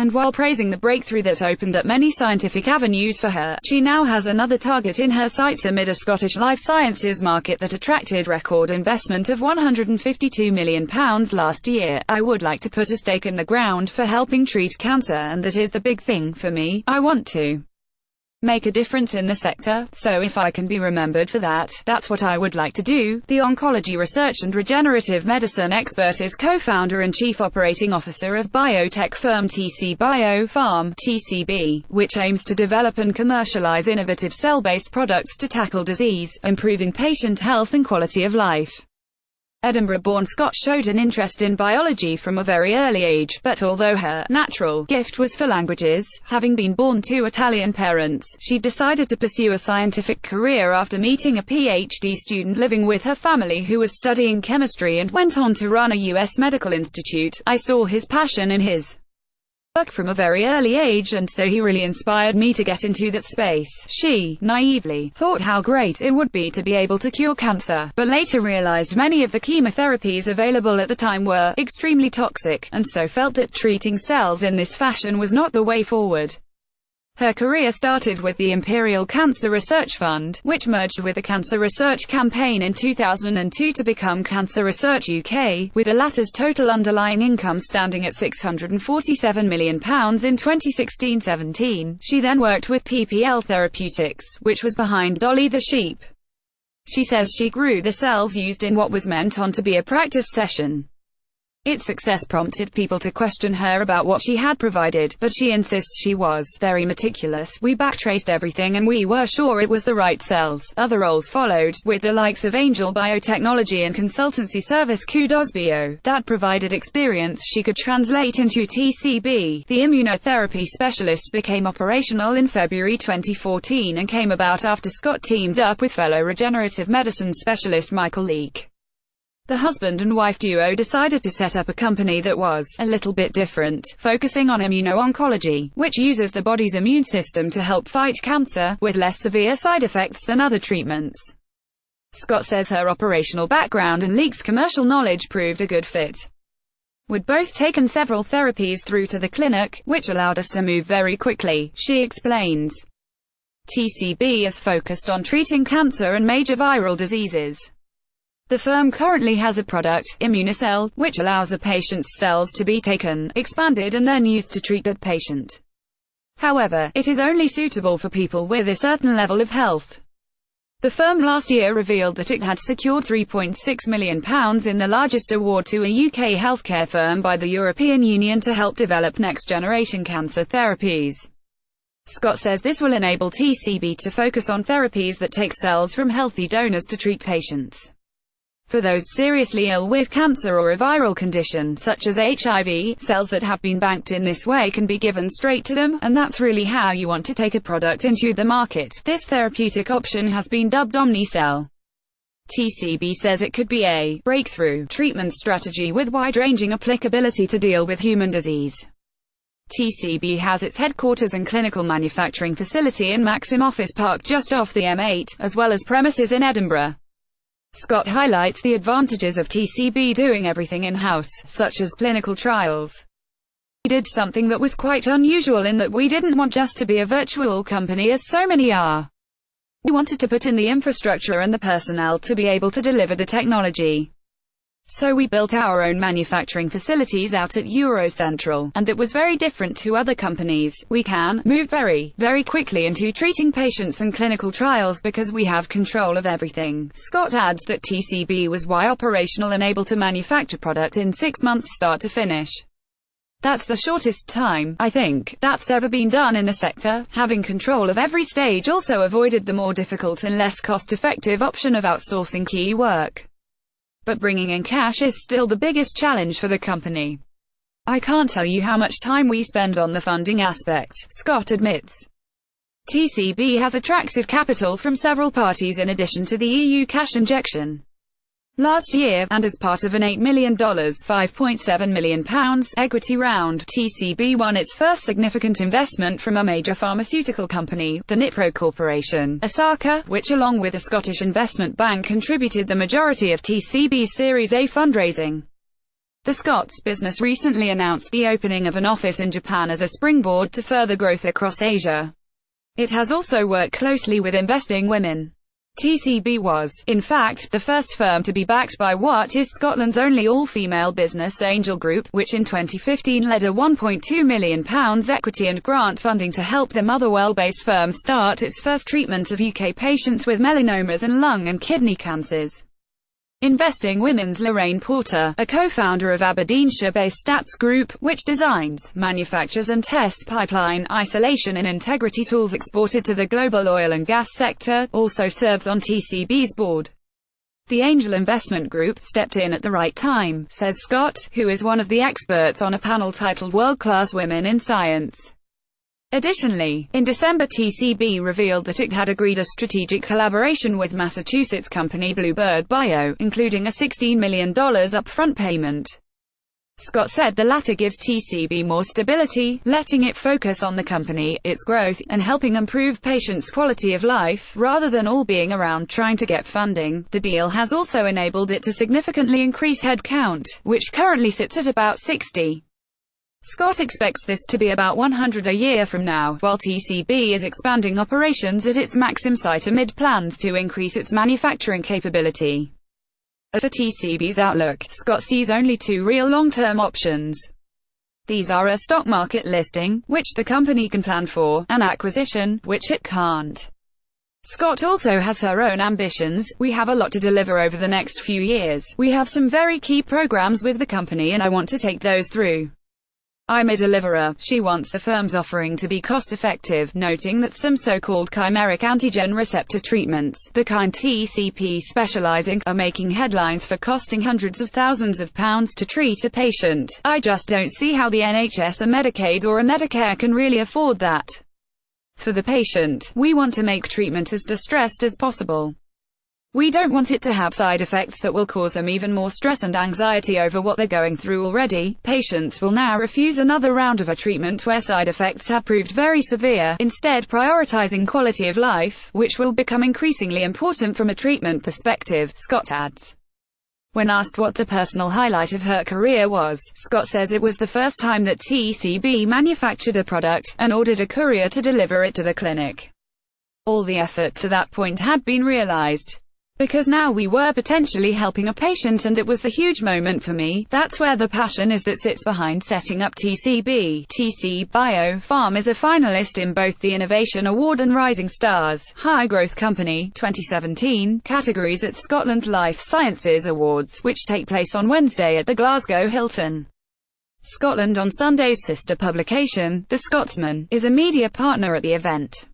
And while praising the breakthrough that opened up many scientific avenues for her, she now has another target in her sights amid a Scottish life sciences market that attracted record investment of £152 million last year. I would like to put a stake in the ground for helping treat cancer, and that is the big thing for me. I want to make a difference in the sector, so if I can be remembered for that, that's what I would like to do. The oncology research and regenerative medicine expert is co-founder and chief operating officer of biotech firm TC BioPharm, TCB, which aims to develop and commercialize innovative cell-based products to tackle disease, improving patient health and quality of life. Edinburgh-born Scott showed an interest in biology from a very early age, but although her natural gift was for languages, having been born to Italian parents, she decided to pursue a scientific career after meeting a PhD student living with her family who was studying chemistry and went on to run a US medical institute. I saw his passion in his work from a very early age, and so he really inspired me to get into that space. She, naively, thought how great it would be to be able to cure cancer, but later realized many of the chemotherapies available at the time were extremely toxic, and so felt that treating cells in this fashion was not the way forward. Her career started with the Imperial Cancer Research Fund, which merged with the Cancer Research Campaign in 2002 to become Cancer Research UK, with the latter's total underlying income standing at £647 million in 2016-17. She then worked with PPL Therapeutics, which was behind Dolly the sheep. She says she grew the cells used in what was meant on to be a practice session. Its success prompted people to question her about what she had provided, but she insists she was very meticulous. We backtraced everything and we were sure it was the right cells. Other roles followed, with the likes of Angel Biotechnology and consultancy service Kudos Bio, that provided experience she could translate into TCB. The immunotherapy specialist became operational in February 2014 and came about after Scott teamed up with fellow regenerative medicine specialist Michael Leake. The husband and wife duo decided to set up a company that was a little bit different, focusing on immuno-oncology, which uses the body's immune system to help fight cancer, with less severe side effects than other treatments. Scott says her operational background and Leake's commercial knowledge proved a good fit. We'd both taken several therapies through to the clinic, which allowed us to move very quickly, she explains. TCB is focused on treating cancer and major viral diseases. The firm currently has a product, Immunicell, which allows a patient's cells to be taken, expanded and then used to treat that patient. However, it is only suitable for people with a certain level of health. The firm last year revealed that it had secured £3.6 million in the largest award to a UK healthcare firm by the European Union to help develop next-generation cancer therapies. Scott says this will enable TCB to focus on therapies that take cells from healthy donors to treat patients. For those seriously ill with cancer or a viral condition, such as HIV, cells that have been banked in this way can be given straight to them, and that's really how you want to take a product into the market. This therapeutic option has been dubbed Omnicell. TCB says it could be a breakthrough treatment strategy with wide-ranging applicability to deal with human disease. TCB has its headquarters and clinical manufacturing facility in Maxim Office Park just off the M8, as well as premises in Edinburgh. Scott highlights the advantages of TCB doing everything in-house, such as clinical trials. We did something that was quite unusual in that we didn't want just to be a virtual company as so many are. We wanted to put in the infrastructure and the personnel to be able to deliver the technology. So we built our own manufacturing facilities out at Eurocentral, and that was very different to other companies. We can move very, very quickly into treating patients and clinical trials because we have control of everything. Scott adds that TCB was operational and able to manufacture product in 6 months start to finish. That's the shortest time, I think, that's ever been done in the sector. Having control of every stage also avoided the more difficult and less cost-effective option of outsourcing key work. But bringing in cash is still the biggest challenge for the company. I can't tell you how much time we spend on the funding aspect, Scott admits. TCB has attracted capital from several parties in addition to the EU cash injection last year, and as part of an $8 million £5.7 million equity round, TCB won its first significant investment from a major pharmaceutical company, the Nipro Corporation, Osaka, which along with a Scottish investment bank contributed the majority of TCB's Series A fundraising. The Scott's business recently announced the opening of an office in Japan as a springboard to further growth across Asia. It has also worked closely with Investing Women. TCB was, in fact, the first firm to be backed by what is Scotland's only all-female business angel group, which in 2015 led a £1.2 million equity and grant funding to help the Motherwell-based firm start its first treatment of UK patients with melanomas and lung and kidney cancers. Investing Women's Lorraine Porter, a co-founder of Aberdeenshire-based Stats Group, which designs, manufactures and tests pipeline, isolation and integrity tools exported to the global oil and gas sector, also serves on TCB's board. The Angel Investment Group stepped in at the right time, says Scott, who is one of the experts on a panel titled World-Class Women in Science. Additionally, in December TCB revealed that it had agreed a strategic collaboration with Massachusetts company Bluebird Bio, including a $16 million upfront payment. Scott said the latter gives TCB more stability, letting it focus on the company, its growth, and helping improve patients' quality of life, rather than all being around trying to get funding. The deal has also enabled it to significantly increase headcount, which currently sits at about 60. Scott expects this to be about 100 a year from now, while TCB is expanding operations at its Maxim site amid plans to increase its manufacturing capability. As for TCB's outlook, Scott sees only two real long-term options. These are a stock market listing, which the company can plan for, and acquisition, which it can't. Scott also has her own ambitions. We have a lot to deliver over the next few years. We have some very key programs with the company and I want to take those through. I'm a deliverer. She wants the firm's offering to be cost-effective, noting that some so-called chimeric antigen receptor treatments, the kind TCP specializing, are making headlines for costing hundreds of thousands of pounds to treat a patient. I just don't see how the NHS, a Medicaid or a Medicare can really afford that. For the patient, we want to make treatment as distressed as possible. We don't want it to have side effects that will cause them even more stress and anxiety over what they're going through already. Patients will now refuse another round of a treatment where side effects have proved very severe, instead prioritizing quality of life, which will become increasingly important from a treatment perspective, Scott adds. When asked what the personal highlight of her career was, Scott says it was the first time that TCB manufactured a product, and ordered a courier to deliver it to the clinic. All the effort to that point had been realized. Because now we were potentially helping a patient and it was the huge moment for me. That's where the passion is that sits behind setting up TCB. TC BioPharm is a finalist in both the Innovation Award and Rising Stars, High Growth Company, 2017, categories at Scotland's Life Sciences Awards, which take place on Wednesday at the Glasgow Hilton. Scotland on Sunday's sister publication, The Scotsman, is a media partner at the event.